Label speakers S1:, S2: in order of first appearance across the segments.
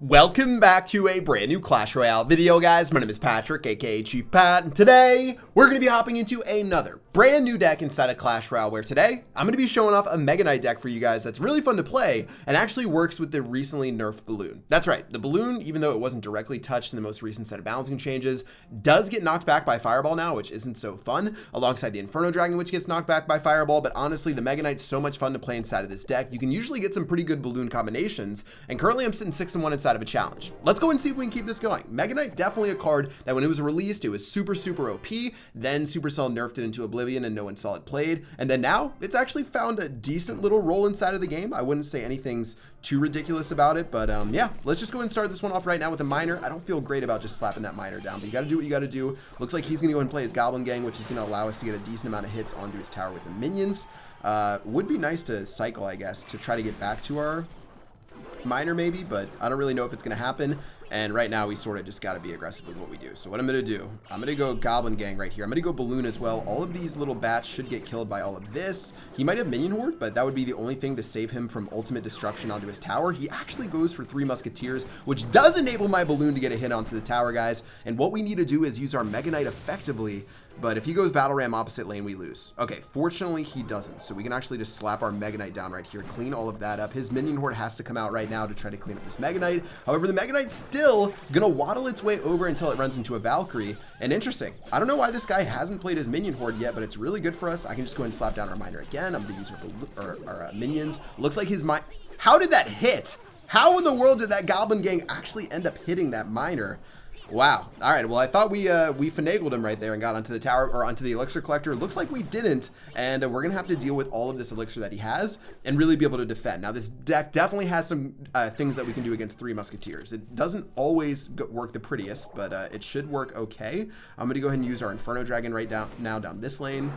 S1: Welcome back to a brand new Clash Royale video, guys. My name is Patrick, aka Chief Pat, and today we're going to be hopping into another brand new deck inside of Clash Royale, where today I'm going to be showing off a Mega Knight deck for you guys that's really fun to play and actually works with the recently nerfed balloon. That's right, the balloon, even though it wasn't directly touched in the most recent set of balancing changes, does get knocked back by Fireball now, which isn't so fun, alongside the Inferno Dragon, which gets knocked back by Fireball. But honestly, the Mega Knight's so much fun to play inside of this deck. You can usually get some pretty good balloon combinations, and currently I'm sitting 6-1 inside of a challenge. Let's go and see if we can keep this going. Mega Knight, definitely a card that when it was released, it was super OP. Then Supercell nerfed it into oblivion and no one saw it played. And then now it's actually found a decent little role inside of the game. I wouldn't say anything's too ridiculous about it, but yeah, let's just go and start this one off right now with a miner. I don't feel great about just slapping that miner down, but you got to do what you got to do. Looks like he's going to go and play his Goblin Gang, which is going to allow us to get a decent amount of hits onto his tower with the minions. Would be nice to cycle, I guess, to try to get back to our miner maybe, but I don't really know if it's going to happen. And right now we sort of just got to be aggressive with what we do. So what I'm going to do, I'm going to go Goblin Gang right here. I'm going to go Balloon as well. All of these little bats should get killed by all of this. He might have Minion Horde, but that would be the only thing to save him from ultimate destruction onto his tower. He actually goes for 3 Musketeers, which does enable my Balloon to get a hit onto the tower, guys. And what we need to do is use our Mega Knight effectively. But if he goes Battle Ram opposite lane, we lose. Okay, fortunately he doesn't. So we can actually just slap our Mega Knight down right here, clean all of that up. His Minion Horde has to come out right now to try to clean up this Mega Knight. However, the Mega Knight's still gonna waddle its way over until it runs into a Valkyrie. And interesting, I don't know why this guy hasn't played his Minion Horde yet, but it's really good for us. I can just go ahead and slap down our miner again. I'm gonna use our minions. Looks like his mine. How did that hit? How in the world did that Goblin Gang actually end up hitting that miner? Wow. All right. Well, I thought we finagled him right there and got onto the tower or onto the elixir collector. Looks like we didn't, and we're gonna have to deal with all of this elixir that he has and really be able to defend. Now, this deck definitely has some things that we can do against 3 Musketeers. It doesn't always work the prettiest, but it should work okay. I'm gonna go ahead and use our Inferno Dragon right down this lane.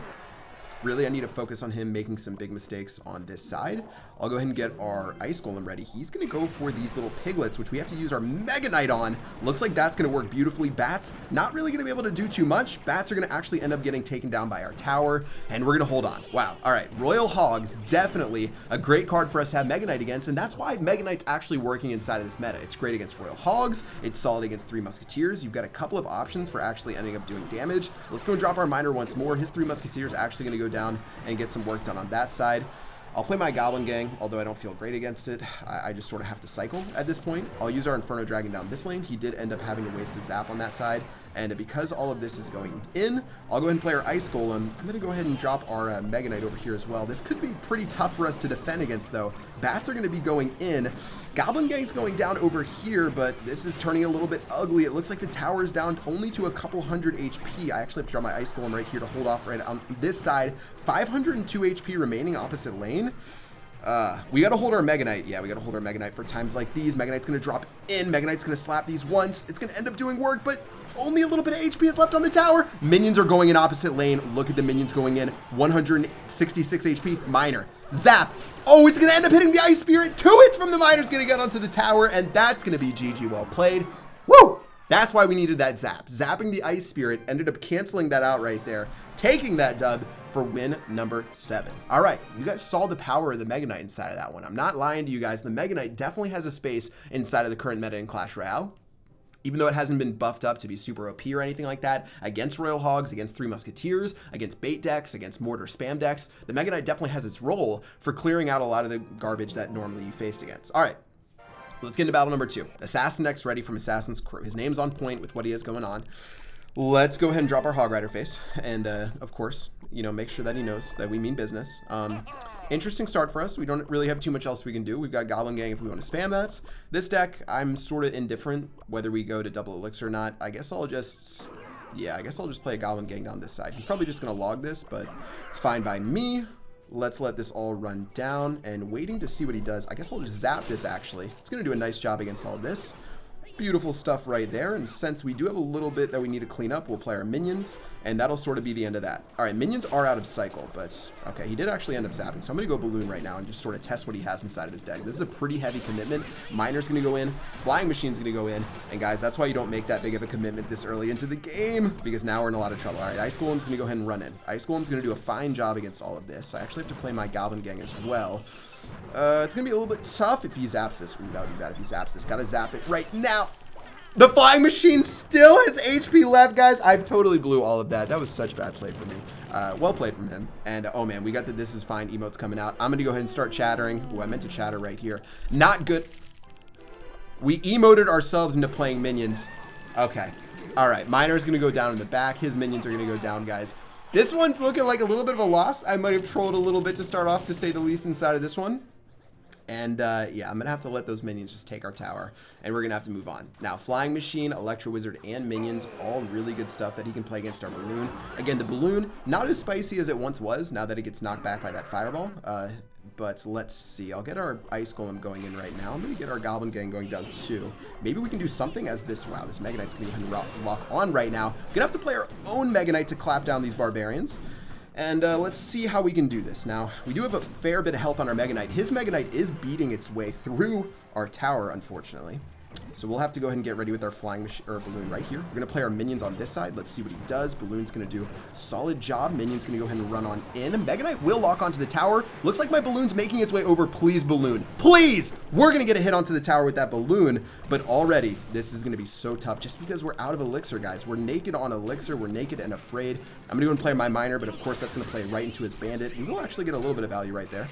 S1: Really, I need to focus on him making some big mistakes on this side. I'll go ahead and get our Ice Golem ready. He's going to go for these little piglets, which we have to use our Mega Knight on. Looks like that's going to work beautifully. Bats, not really going to be able to do too much. Bats are going to actually end up getting taken down by our tower, and we're going to hold on. Wow. All right. Royal Hogs, definitely a great card for us to have Mega Knight against, and that's why Mega Knight's actually working inside of this meta. It's great against Royal Hogs. It's solid against 3 Musketeers. You've got a couple of options for actually ending up doing damage. Let's go and drop our miner once more. His 3 Musketeers are actually going to go down and get some work done on that side. I'll play my Goblin Gang, although I don't feel great against it. I just sort of have to cycle at this point. I'll use our Inferno Dragon down this lane. He did end up having to waste a zap on that side. And because all of this is going in, I'll go ahead and play our Ice Golem. I'm going to go ahead and drop our Mega Knight over here as well. This could be pretty tough for us to defend against, though. Bats are going to be going in. Goblin Gang's going down over here, but this is turning a little bit ugly. It looks like the tower is down only to a couple hundred HP. I actually have to draw my Ice Golem right here to hold off right on this side. 502 HP remaining opposite lane. We got to hold our Mega Knight. Yeah, we got to hold our Mega Knight for times like these. Mega Knight's going to drop in. Mega Knight's going to slap these once. It's going to end up doing work, but only a little bit of HP is left on the tower. Minions are going in opposite lane. Look at the minions going in. 166 HP. Miner. Zap. Oh, it's going to end up hitting the Ice Spirit. 2 hits from the miner's going to get onto the tower, and that's going to be GG. Well played. Woo! That's why we needed that zap. Zapping the Ice Spirit ended up canceling that out right there, taking that dub for win number 7. All right, you guys saw the power of the Mega Knight inside of that one. I'm not lying to you guys. The Mega Knight definitely has a space inside of the current meta in Clash Royale. Even though it hasn't been buffed up to be super OP or anything like that, against Royal Hogs, against 3 Musketeers, against bait decks, against mortar spam decks, the Mega Knight definitely has its role for clearing out a lot of the garbage that normally you faced against. All right. Let's get into battle number 2. Assassin next ready from Assassin's Crew. His name's on point with what he has going on. Let's go ahead and drop our Hog Rider face. And, of course, you know, make sure that he knows that we mean business. Interesting start for us. We don't really have too much else we can do. We've got Goblin Gang if we want to spam that. This deck, I'm sort of indifferent whether we go to double elixir or not. I guess I'll just play a Goblin Gang down this side. He's probably just going to log this, but it's fine by me. Let's let this all run down and waiting to see what he does. I guess I'll just zap this actually. It's going to do a nice job against all this. Beautiful stuff right there. And since we do have a little bit that we need to clean up, we'll play our minions, and that'll sort of be the end of that. All right, minions are out of cycle, but okay, he did actually end up zapping. So I'm going to go Balloon right now and just sort of test what he has inside of his deck. This is a pretty heavy commitment. Miner's going to go in, Flying Machine's going to go in, and guys, that's why you don't make that big of a commitment this early into the game, because now we're in a lot of trouble. All right, Ice Golem's going to go ahead and run in. Ice Golem's going to do a fine job against all of this. I actually have to play my Goblin Gang as well. It's going to be a little bit tough if he zaps this. Ooh, that would be bad if he zaps this. Got to zap it right now. The flying machine still has HP left, guys. I totally blew all of that. That was such bad play for me. Well played from him. And, oh, man, we got the this is fine emotes coming out. I'm going to go ahead and start chattering. Ooh, I meant to chatter right here. Not good. We emoted ourselves into playing minions. Okay. All right. Miner's going to go down in the back. His minions are going to go down, guys. This one's looking like a little bit of a loss. I might have trolled a little bit to start off, to say the least, inside of this one. And, yeah, I'm going to have to let those minions just take our tower, and we're going to have to move on. Now, Flying Machine, Electro Wizard, and Minions, all really good stuff that he can play against our Balloon. Again, the Balloon, not as spicy as it once was, now that it gets knocked back by that Fireball. But let's see. I'll get our Ice Golem going in right now. I'm going to get our Goblin Gang going down too. Maybe we can do something as this. Wow, this Mega Knight's going to go ahead and lock on right now. Going to have to play our own Mega Knight to clap down these Barbarians. And let's see how we can do this. Now, we do have a fair bit of health on our Mega Knight. His Mega Knight is beating its way through our tower, unfortunately. So we'll have to go ahead and get ready with our flying machine or balloon right here. We're going to play our minions on this side. Let's see what he does. Balloon's going to do a solid job. Minion's going to go ahead and run on in. Mega Knight will lock onto the tower. Looks like my balloon's making its way over. Please, balloon. Please! We're going to get a hit onto the tower with that balloon. But already, this is going to be so tough just because we're out of elixir, guys. We're naked on elixir. We're naked and afraid. I'm going to go and play my miner, but of course that's going to play right into his bandit. We will actually get a little bit of value right there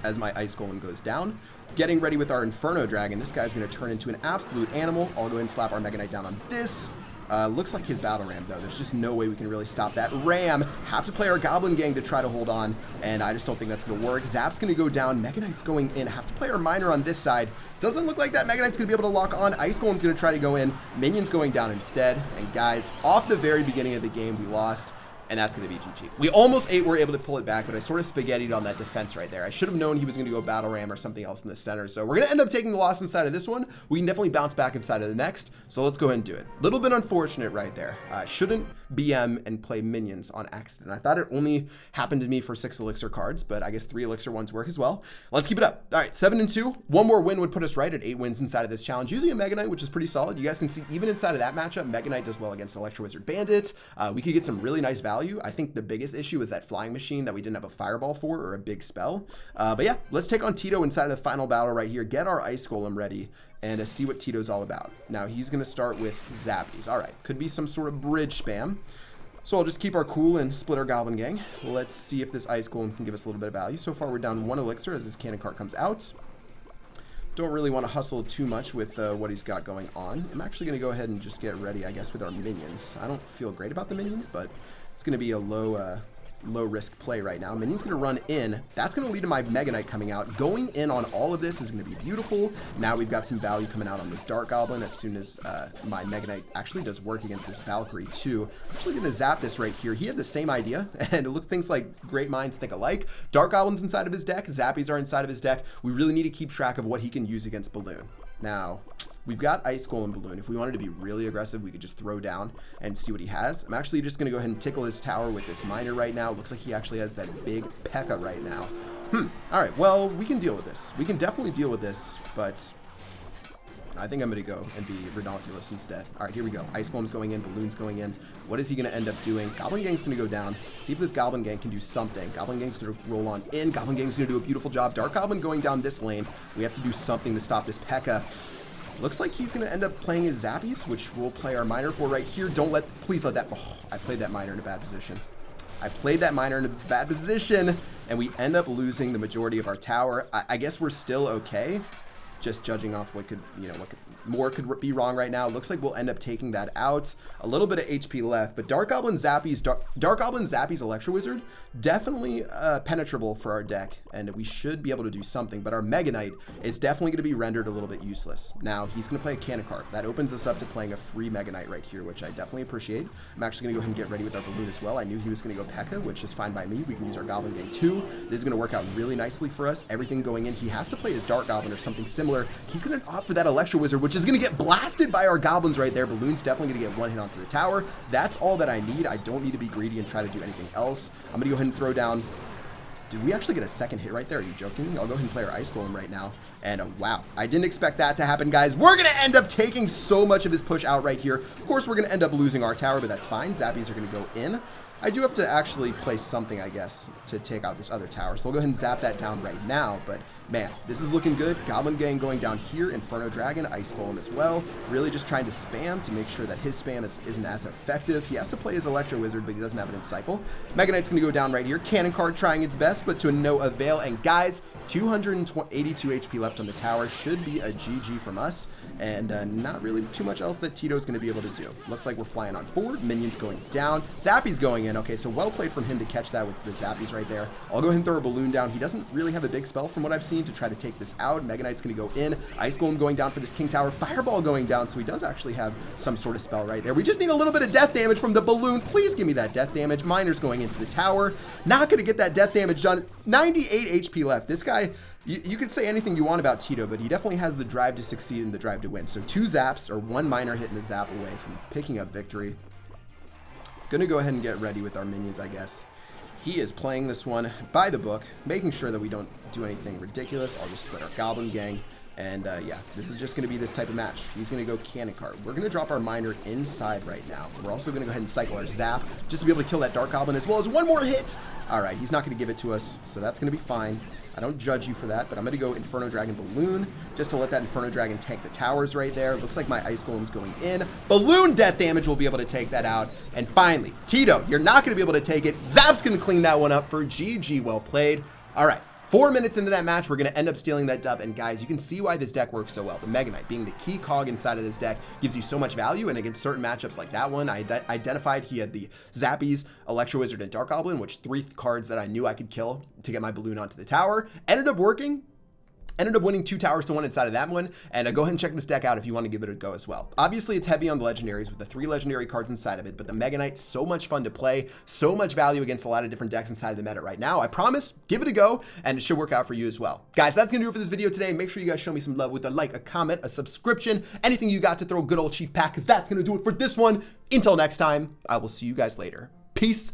S1: as my Ice Golem goes down. Getting ready with our Inferno Dragon. This guy's going to turn into an absolute animal. I'll go ahead and slap our Mega Knight down on this. Looks like his Battle Ram, though. There's just no way we can really stop that. Ram, have to play our Goblin Gang to try to hold on, and I just don't think that's going to work. Zap's going to go down. Mega Knight's going in. Have to play our Miner on this side. Doesn't look like that Mega Knight's going to be able to lock on. Ice Golem's going to try to go in. Minion's going down instead. And guys, off the very beginning of the game, we lost. And that's going to be GG. We almost were able to pull it back, but I sort of spaghettied on that defense right there. I should have known he was going to go Battle Ram or something else in the center. So we're going to end up taking the loss inside of this one. We can definitely bounce back inside of the next. So let's go ahead and do it. Little bit unfortunate right there. Shouldn't BM and play minions on accident. I thought it only happened to me for 6 elixir cards, but I guess 3 elixir ones work as well. Let's keep it up. All right, 7-2. One more win would put us right at 8 wins inside of this challenge. Using a Mega Knight, which is pretty solid. You guys can see even inside of that matchup, Mega Knight does well against Electro Wizard Bandit. We could get some really nice value. I think the biggest issue is that Flying Machine that we didn't have a Fireball for or a big spell. But yeah, let's take on Tito inside of the final battle right here. Get our Ice Golem ready and see what Tito's all about. Now he's going to start with Zappies. All right, could be some sort of bridge spam. So I'll just keep our cool and split our Goblin Gang. Let's see if this Ice Golem can give us a little bit of value. So far we're down 1 elixir as this cannon cart comes out. Don't really want to hustle too much with what he's got going on. I'm actually going to go ahead and just get ready, I guess, with our minions. I don't feel great about the minions, but it's going to be a low risk play right now. Minion's going to run in. That's going to lead to my Mega Knight coming out. Going in on all of this is going to be beautiful. Now we've got some value coming out on this Dark Goblin as soon as my Mega Knight actually does work against this Valkyrie too. I'm actually going to zap this right here. He had the same idea, and it looks things like great minds think alike. Dark Goblin's inside of his deck. Zappies are inside of his deck. We really need to keep track of what he can use against Balloon. Now, we've got Ice Golem Balloon. If we wanted to be really aggressive, we could just throw down and see what he has. I'm actually just going to go ahead and tickle his tower with this Miner right now. Looks like he actually has that big P.E.K.K.A. right now. All right, well, we can deal with this. We can definitely deal with this, but I think I'm going to go and be Redonkulous instead. All right, here we go. Ice Golem's going in. Balloon's going in. What is he going to end up doing? Goblin Gang's going to go down. See if this Goblin Gang can do something. Goblin Gang's going to roll on in. Goblin Gang's going to do a beautiful job. Dark Goblin going down this lane. We have to do something to stop this P.E.K.K.A. Looks like he's going to end up playing his Zappies, which we'll play our Miner for right here. Please let that, oh, I played that Miner in a bad position. And we end up losing the majority of our tower. I guess we're still okay. Just judging off what could, more could be wrong right now. Looks like we'll end up taking that out. A little bit of HP left, but Dark Goblin Zappies, Dark Goblin Zappies Electro Wizard, definitely penetrable for our deck, and we should be able to do something, but our Mega Knight is definitely going to be rendered a little bit useless. Now, he's going to play a Cannon Cart. That opens us up to playing a free Mega Knight right here, which I definitely appreciate. I'm actually going to go ahead and get ready with our Balloon as well. I knew he was going to go P.E.K.K.A., which is fine by me. We can use our Goblin Gang too. This is going to work out really nicely for us. Everything going in. He has to play his Dark Goblin or something similar. He's going to opt for that Electro Wizard, which is going to get blasted by our Goblins right there. Balloon's definitely going to get one hit onto the tower. That's all that I need. I don't need to be greedy and try to do anything else. I'm going to go ahead and throw down. Did we actually get a second hit right there? Are you joking me? I'll go ahead and play our Ice Golem right now. And wow, I didn't expect that to happen, guys. We're going to end up taking so much of his push out right here. Of course, we're going to end up losing our tower, but that's fine. Zappies are going to go in. I do have to actually place something, I guess, to take out this other tower. So we'll go ahead and zap that down right now. But man, this is looking good. Goblin Gang going down here. Inferno Dragon, Ice Golem as well. Really just trying to spam to make sure that his spam isn't as effective. He has to play his Electro Wizard, but he doesn't have it in cycle. Mega Knight's going to go down right here. Cannon Card trying its best, but to no avail. And guys, 282 HP left on the tower. Should be a GG from us. And not really too much else that Tito's going to be able to do. Looks like we're flying on forward. Minions going down. Zappy's going in. Okay, so well played from him to catch that with the Zappies right there. I'll go ahead and throw a balloon down. He doesn't really have a big spell from what I've seen to try to take this out. Mega Knight's going to go in. Ice Golem going down for this King Tower. Fireball going down, so he does actually have some sort of spell right there. We just need a little bit of death damage from the balloon. Please give me that death damage. Miner's going into the tower. Not going to get that death damage done. 98 HP left. This guy... You could say anything you want about Tito, but he definitely has the drive to succeed and the drive to win. So 2 zaps, or 1 miner hitting a zap away from picking up victory. Gonna go ahead and get ready with our minions, I guess. He is playing this one by the book, making sure that we don't do anything ridiculous. I'll just split our Goblin Gang. And yeah, this is just going to be this type of match. He's going to go Cannon Card. We're going to drop our Miner inside right now. We're also going to go ahead and cycle our Zap just to be able to kill that Dark Goblin as well as 1 more hit. All right, he's not going to give it to us, so that's going to be fine. I don't judge you for that, but I'm going to go Inferno Dragon Balloon just to let that Inferno Dragon tank the towers right there. Looks like my Ice Golem's going in. Balloon death damage will be able to take that out. And finally, Tito, you're not going to be able to take it. Zap's going to clean that one up for GG. Well played. All right. 4 minutes into that match, we're going to end up stealing that dub. And guys, you can see why this deck works so well. The Mega Knight being the key cog inside of this deck gives you so much value. And against certain matchups like that one, I identified he had the Zappies, Electro Wizard, and Dark Goblin, which 3 cards that I knew I could kill to get my balloon onto the tower. Ended up working. Ended up winning 2 towers to 1 inside of that one. And go ahead and check this deck out if you want to give it a go as well. Obviously, it's heavy on the legendaries with the 3 legendary cards inside of it, but the Mega Knight, so much fun to play, so much value against a lot of different decks inside of the meta right now. I promise, give it a go, and it should work out for you as well. Guys, that's going to do it for this video today. Make sure you guys show me some love with a like, a comment, a subscription, anything you got to throw good old Chief Pat, because that's going to do it for this one. Until next time, I will see you guys later. Peace